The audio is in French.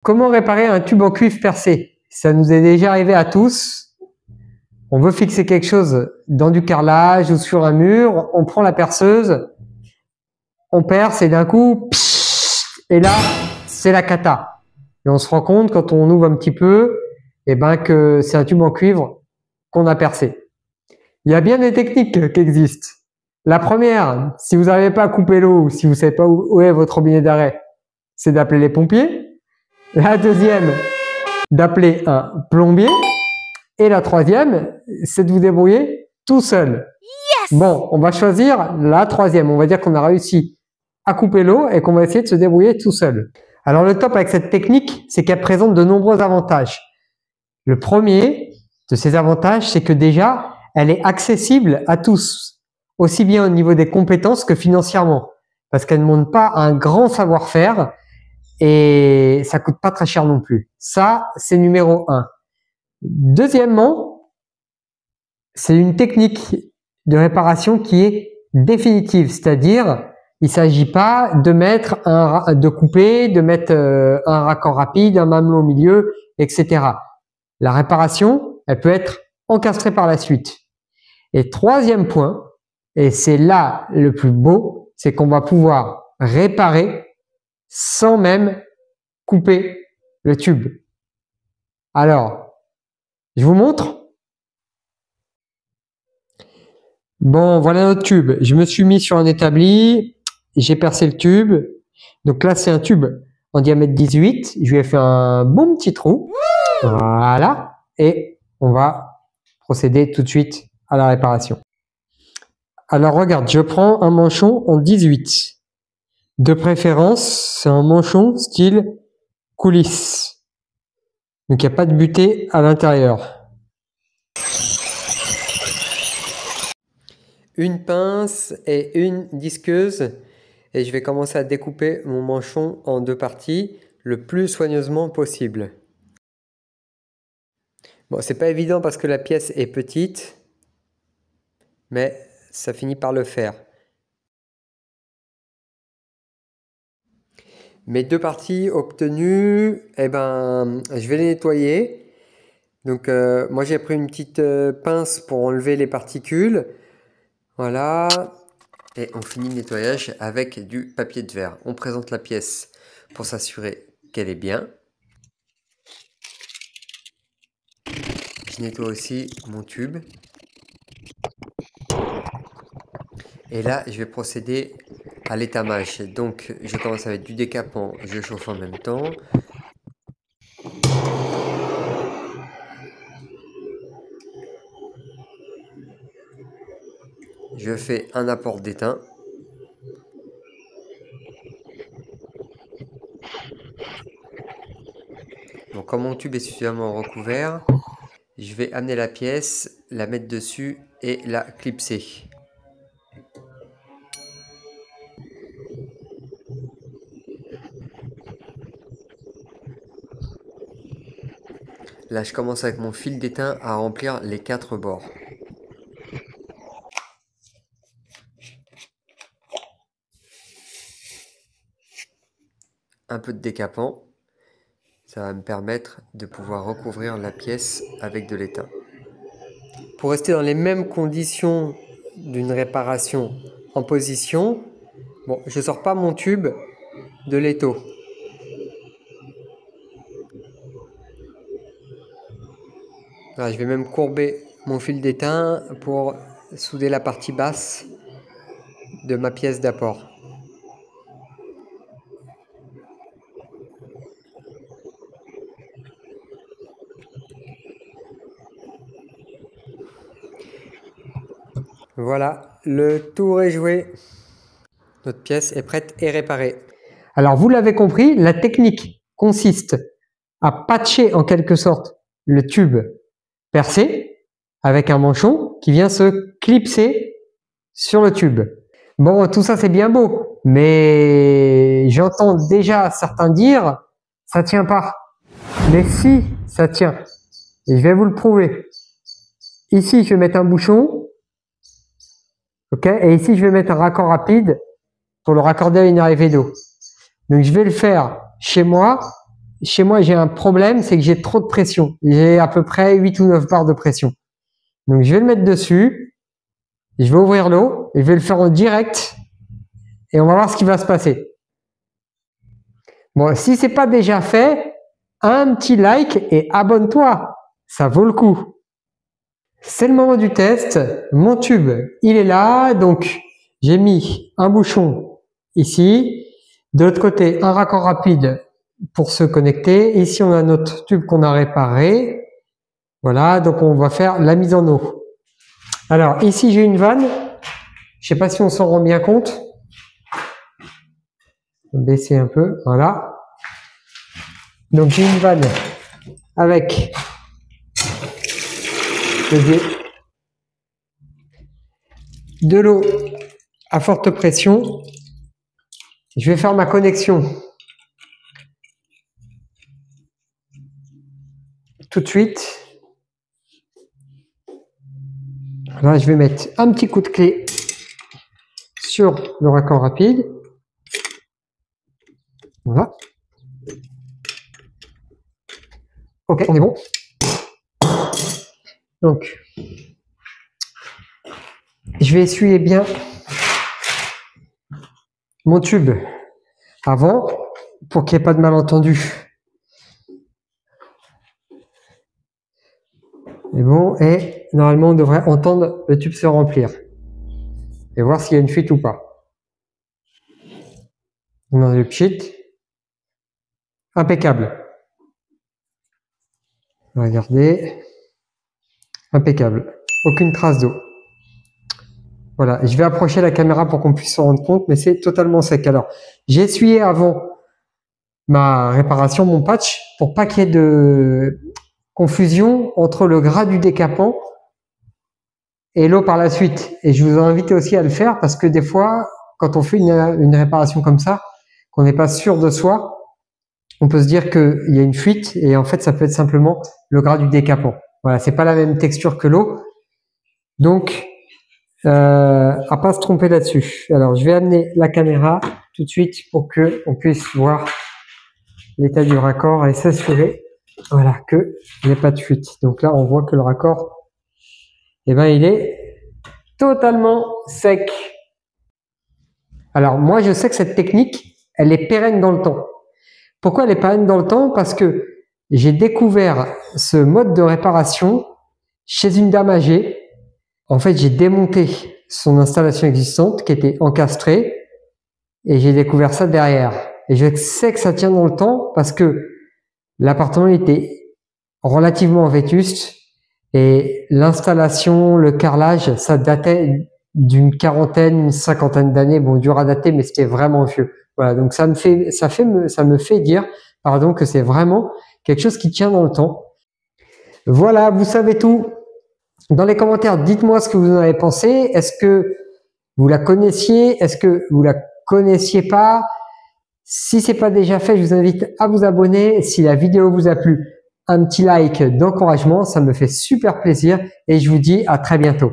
Comment réparer un tube en cuivre percé? Ça nous est déjà arrivé à tous. On veut fixer quelque chose dans du carrelage ou sur un mur, on prend la perceuse, on perce et d'un coup, et là, c'est la cata. Et on se rend compte quand on ouvre un petit peu, que c'est un tube en cuivre qu'on a percé. Il y a bien des techniques qui existent. La première, si vous n'arrivez pas à couper l'eau ou si vous ne savez pas où est votre robinet d'arrêt, c'est d'appeler les pompiers. La deuxième, d'appeler un plombier. Et la troisième, c'est de vous débrouiller tout seul. Yes! Bon, on va choisir la troisième. On va dire qu'on a réussi à couper l'eau et qu'on va essayer de se débrouiller tout seul. Alors le top avec cette technique, c'est qu'elle présente de nombreux avantages. Le premier de ces avantages, c'est que déjà, elle est accessible à tous, aussi bien au niveau des compétences que financièrement, parce qu'elle ne demande pas un grand savoir-faire et ça coûte pas très cher non plus. Ça, c'est numéro 1. Deuxièmement, c'est une technique de réparation qui est définitive, c'est-à-dire il ne s'agit pas de couper, de mettre un raccord rapide, un mamelon au milieu, etc. La réparation, elle peut être encastrée par la suite. Et troisième point, et c'est là le plus beau, c'est qu'on va pouvoir réparer sans même couper le tube. Alors, je vous montre. Bon, voilà notre tube. Je me suis mis sur un établi, j'ai percé le tube. Donc là, c'est un tube en diamètre 18. Je lui ai fait un bon petit trou. Voilà. Et on va procéder tout de suite à la réparation. Alors regarde, je prends un manchon en 18. De préférence, c'est un manchon style coulisse. Donc il n'y a pas de butée à l'intérieur. Une pince et une disqueuse. Et je vais commencer à découper mon manchon en deux parties le plus soigneusement possible. Bon, c'est pas évident parce que la pièce est petite, mais ça finit par le faire. Mes deux parties obtenues, je vais les nettoyer. Donc moi j'ai pris une petite pince pour enlever les particules. Voilà. Et on finit le nettoyage avec du papier de verre. On présente la pièce pour s'assurer qu'elle est bien. Je nettoie aussi mon tube. Et là, je vais procéder à l'étamage. Donc, je commence avec du décapant, je chauffe en même temps. Je fais un apport d'étain. Donc, quand mon tube est suffisamment recouvert, je vais amener la pièce, la mettre dessus et la clipser. Là, je commence avec mon fil d'étain à remplir les 4 bords. Un peu de décapant, ça va me permettre de pouvoir recouvrir la pièce avec de l'étain. Pour rester dans les mêmes conditions d'une réparation en position, bon, je ne sors pas mon tube de l'étau. Voilà, je vais même courber mon fil d'étain pour souder la partie basse de ma pièce d'apport. Voilà, le tour est joué. Notre pièce est prête et réparée. Alors vous l'avez compris, la technique consiste à patcher en quelque sorte le tube percé avec un manchon qui vient se clipser sur le tube. Bon, tout ça c'est bien beau, mais j'entends déjà certains dire ça tient pas. Mais si, ça tient. Et je vais vous le prouver. Ici, je vais mettre un bouchon. Ok, et ici, je vais mettre un raccord rapide pour le raccorder à une arrivée d'eau. Donc, je vais le faire chez moi chez moi, j'ai un problème, c'est que j'ai trop de pression. J'ai à peu près 8 ou 9 bars de pression. Donc, je vais le mettre dessus. Je vais ouvrir l'eau et je vais le faire en direct. Et on va voir ce qui va se passer. Bon, si c'est pas déjà fait, un petit like et abonne-toi. Ça vaut le coup. C'est le moment du test. Mon tube, il est là. Donc, j'ai mis un bouchon ici. De l'autre côté, un raccord rapide pour se connecter. Ici, on a notre tube qu'on a réparé. Voilà, donc on va faire la mise en eau. Alors, ici, j'ai une vanne. Je sais pas si on s'en rend bien compte. Baisser un peu, voilà. Donc, j'ai une vanne avec de l'eau à forte pression. Je vais faire ma connexion tout de suite. Là, je vais mettre un petit coup de clé sur le raccord rapide. Voilà. Ok, on est bon. Donc, je vais essuyer bien mon tube avant pour qu'il n'y ait pas de malentendu. Et bon, et normalement on devrait entendre le tube se remplir et voir s'il y a une fuite ou pas. On a le pchit. Impeccable. Regardez. Impeccable. Aucune trace d'eau. Voilà, je vais approcher la caméra pour qu'on puisse s'en rendre compte, mais c'est totalement sec. Alors, j'ai essuyé avant ma réparation, mon patch, pour pas qu'il y ait de confusion entre le gras du décapant et l'eau par la suite. Et je vous invite aussi à le faire parce que des fois, quand on fait une réparation comme ça, qu'on n'est pas sûr de soi, on peut se dire qu'il y a une fuite et en fait, ça peut être simplement le gras du décapant. Voilà, c'est pas la même texture que l'eau. Donc, à pas se tromper là-dessus. Alors, je vais amener la caméra tout de suite pour que on puisse voir l'état du raccord et s'assurer, voilà, que il n'y a pas de fuite. Donc là, on voit que le raccord, eh ben, il est totalement sec. Alors, moi, je sais que cette technique, elle est pérenne dans le temps. Pourquoi elle est pérenne dans le temps? Parce que j'ai découvert ce mode de réparation chez une dame âgée. En fait, j'ai démonté son installation existante qui était encastrée et j'ai découvert ça derrière. Et je sais que ça tient dans le temps parce que l'appartement était relativement vétuste et l'installation, le carrelage, ça datait d'une quarantaine, une cinquantaine d'années. Bon, dur à dater, mais c'était vraiment vieux. Voilà, donc ça me fait dire, pardon, que c'est vraiment quelque chose qui tient dans le temps. Voilà, vous savez tout. Dans les commentaires, dites-moi ce que vous en avez pensé. Est-ce que vous la connaissiez? Est-ce que vous la connaissiez pas? Si c'est pas déjà fait, je vous invite à vous abonner. Si la vidéo vous a plu, un petit like d'encouragement, ça me fait super plaisir et je vous dis à très bientôt.